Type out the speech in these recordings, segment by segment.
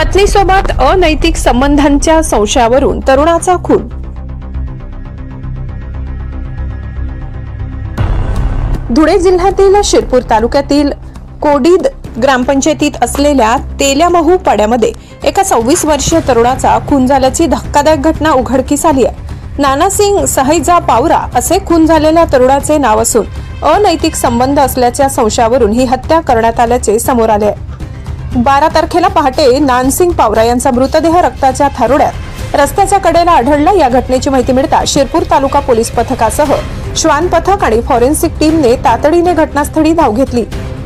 पत्नीसोबत अनैतिक संबंधांच्या संशयावरून तरुणाचा खून। धुळे जिल्ह्यातील शिरपूर तालुक्यातील कोडीद ग्रामपंचायतीत असलेल्या तेल्यामहू पाड्यामध्ये एका 26 वर्षीय तरुणाचा खून झाल्याची धक्कादायक घटना उघडकीस आली आहे। नानासिंग सहायजा पावरा असे खून झालेल्या तरुणाचे नाव असून अनैतिक संबंध असल्याच्या संशयावरून ही हत्या करण्यात आल्याचे समोर आले आहे। 12 तारखेला पहाटे नानसिंग पावरा यांचा मृतदेह रक्ताच्या थारोड्यात रस्त्याच्या कडेला आढळला। या घटनेची माहिती मिळता शिरपूर तालुका पोलीस पथकासह श्वान पथक आणि फॉरेन्सिक टीमने तातडीने घटनास्थळी धाव घेतली।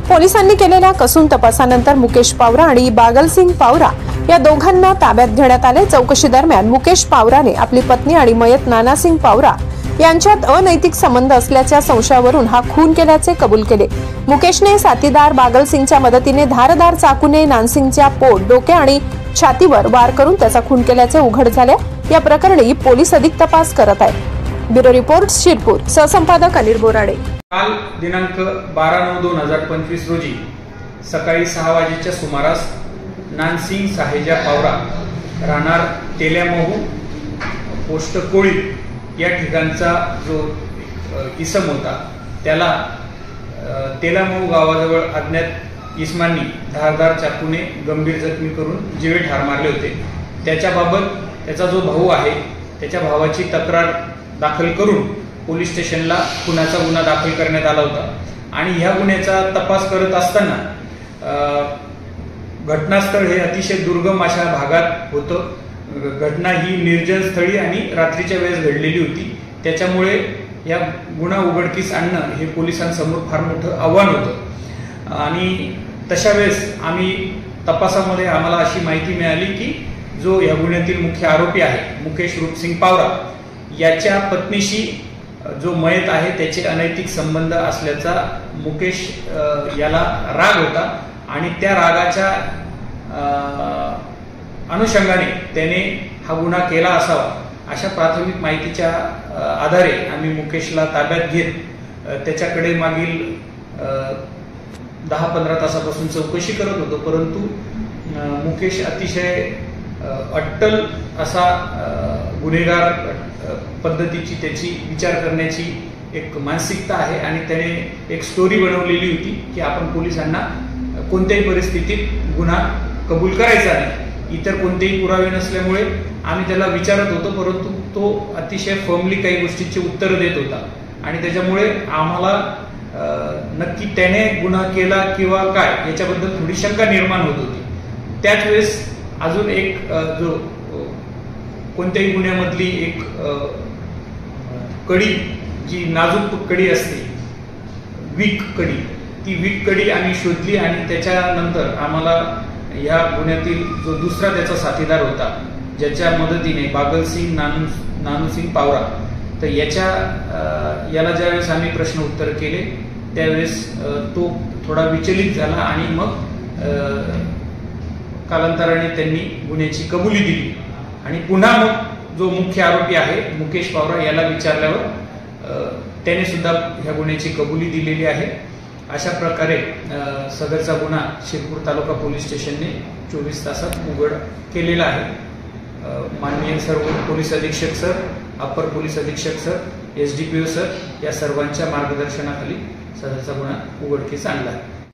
पोलिसांनी केलेल्या कसून तपासानंतर मुकेश पावरा आणि बागलसिंग पावरा या दोघांना ताब्यात घेण्यात आले। चौकशी दरम्यान मुकेश पावराने आपली पत्नी आणि मयत नानासिंग पावरा यांच्यात अनैतिक संबंध असल्याच्या संशयावरून हा खून केल्याचे कबूल केले। मुकेशने साथीदार बागलसिंगच्या मदतीने धारदार चाकूने नानसिंगच्या पोट, डोके आणि छातीवर वार करून त्याचा खून केल्याचे उघड झाले। या प्रकरणी पोलीस अधिक तपास करत आहेत। ब्युरो रिपोर्ट शिरपूर, सहसंपादक अनिल बोराडे। काल दिनांक 12/9/2025 रोजी सकाळी 6 वाजेच्या सुमारास नानसिंग सहायजा पावरा राहणार तेल्यामहू पोस्ट कोळी या ठिकाणचा जो इसम होता त्याला तेल्यामहू गावाजवळ अज्ञात इसमांनी धारदार चाकूने गंभीर जखमी करून जीवे ठार मारले होते। त्याच्याबाबत त्याचा जो भाऊ आहे त्याच्या भावाची तक्रार दाखल करून पोलीस स्टेशनला खुनाचा गुन्हा दाखल करण्यात आला होता आणि ह्या गुन्ह्याचा तपास करत असताना घटनास्थळ हे अतिशय दुर्गम अशा भागात होतं। घटना ही निर्जन स्थळी आणि रात्रीच्या वेळेस घडलेली होती। त्याच्यामुळे या गुन्हा उघडकीस आणणं हे पोलिसांसमोर फार मोठं आव्हान होतं आणि तशा वेळेस आम्ही तपासामध्ये आम्हाला अशी माहिती मिळाली की जो या गुन्ह्यातील मुख्य आरोपी आहे मुकेश रूपसिंग पावरा याच्या पत्नीशी जो मयत आहे त्याचे अनैतिक संबंध असल्याचा मुकेश याला राग होता आणि त्या रागाच्या अनुषंगाने त्याने हा गुन्हा केला असावा अशा प्राथमिक माहितीच्या आधारे आम्ही मुकेशला ताब्यात घेत त्याच्याकडे मागील 10-15 तासापासून चौकशी करत होतो, परंतु मुकेश अतिशय अट्टल असा गुन्हेगार पद्धतीची त्याची विचार करण्याची एक मानसिकता आहे आणि त्याने एक स्टोरी बनवलेली होती की आपण पोलिसांना कोणत्याही परिस्थितीत गुन्हा कबूल करायचा नाही। इतर कोणतेही पुरावे नसल्यामुळे आम्ही त्याला विचारत होतो, परंतु तो अतिशय फर्मली काही गोष्टींची उत्तर देत होता आणि त्याच्यामुळे आम्हाला नक्की त्याने गुन्हा केला किंवा काय याच्याबद्दल थोडी शंका निर्माण होत होती। त्याच वेळेस अजून एक जो कोणत्याही गुन्ह्यामधली एक कडी जी नाजूक कडी असते, वीक कडी, ती वीक कडी आम्ही शोधली आणि त्याच्यानंतर आम्हाला या गुन्ह्यातील जो दुसरा त्याचा साथीदार होता ज्याच्या मदतीने बागलसिंग नानूसिंग पावरा, तर याला ज्यावेळेस आम्ही प्रश्न उत्तर केले त्यावेळेस तो थोडा विचलित झाला आणि मग कालांतराने त्यांनी गुन्ह्याची कबुली दिली आणि पुन्हा मग जो मुख्य आरोपी आहे मुकेश पावरा याला विचारल्यावर त्याने सुद्धा ह्या गुन्ह्याची कबुली दिलेली आहे। अशा प्रकारे सदरचा गुन्हा शिरपूर तालुका पोलीस स्टेशनने 24 तासात उघड केलेला आहे। माननीय सर्व पोलीस अधीक्षक सर, अपर पोलीस अधीक्षक सर, SDPO सर या सर्वांच्या मार्गदर्शनाखाली सदरचा गुन्हा उघडकीस आणला आहे।